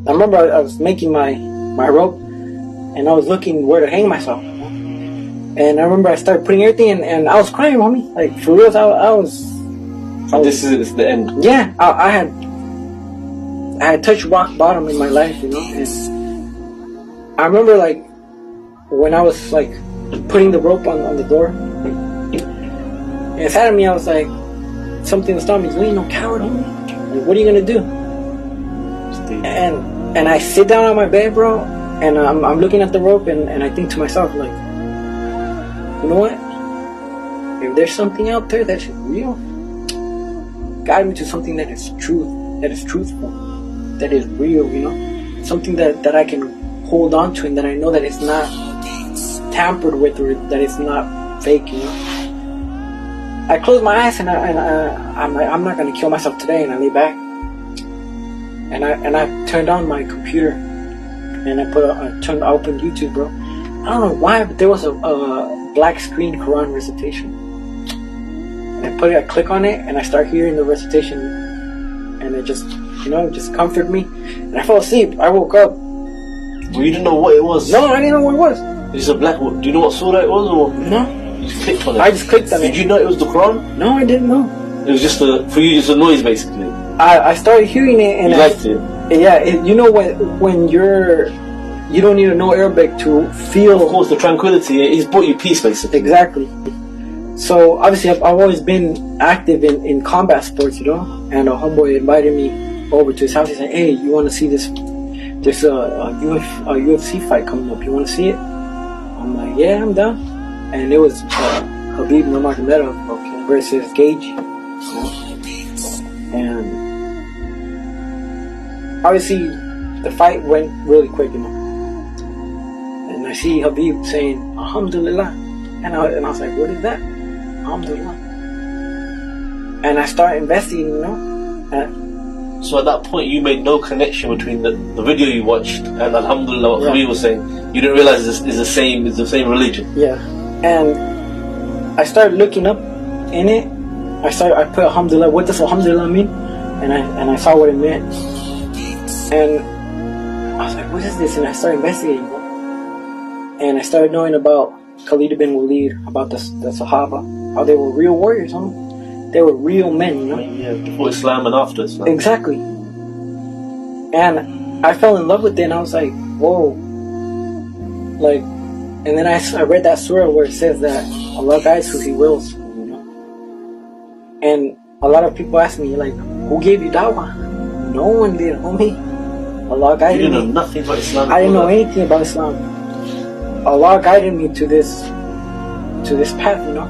I remember I was making my rope, and I was looking where to hang myself. And I remember I started putting everything, and I was crying, homie. Like, for real, I was. This is the end. Yeah, I had touched rock bottom in my life, you know. And I remember, like, when I was like putting the rope on the door, and inside of me, I was like, something was telling me, "You ain't no coward, homie. Like, what are you gonna do?" And I sit down on my bed, bro, and I'm looking at the rope, and I think to myself, like, you know what? If there's something out there that's real, guide me to something that is truth, that is truthful, that is real, you know? Something that I can hold on to, and that I know that it's not tampered with, or that it's not fake, you know? I close my eyes, and I'm not gonna kill myself today, and I lay back. And I turned on my computer, and I opened YouTube, bro. I don't know why, but there was a black screen Quran recitation. And I click on it, and I start hearing the recitation, and it just, you know, just comforted me. And I fell asleep. I woke up. Well, you didn't know what it was? No, I didn't know what it was. It's a black. Do you know what surah it was, or? No. You just clicked on it. I just clicked on it. Did you know it was the Quran? No, I didn't know. It was just for you, it's a noise, basically. I started hearing it, and you liked it. Yeah, you know when you don't need to know Arabic to feel. Of course, the tranquility. It's brought you peace, basically. Exactly. So obviously, I've always been active in combat sports, you know. And a homeboy invited me over to his house. He said, "Hey, you want to see this? There's a UFC fight coming up. You want to see it?" I'm like, "Yeah, I'm down." And it was Khabib Nurmagomedov versus Gage. You know? And obviously, the fight went really quick, you know. And I see Habib saying, "Alhamdulillah." And I was like, "What is that?" "Alhamdulillah." And I started investigating, you know. So at that point, you made no connection between the video you watched and Alhamdulillah, what Habib was saying. You didn't realize this is the same religion. Yeah. And I started looking up in it. I put Alhamdulillah, what does Alhamdulillah mean? And I saw what it meant. And I was like, what is this? And I started investigating, bro. And I started knowing about Khalid bin Walid, about the Sahaba, how they were real warriors, huh? They were real men, you know? Yeah, before Islam and after Islam. Exactly. And I fell in love with it, and I was like, whoa. Like, and then I read that surah where it says that Allah guides who He wills, you know? And a lot of people ask me, like, who gave you dawah? No one did, homie. Allah guided me. You didn't know nothing about Islam. I didn't know anything about Islam. Allah guided me to this path, you know.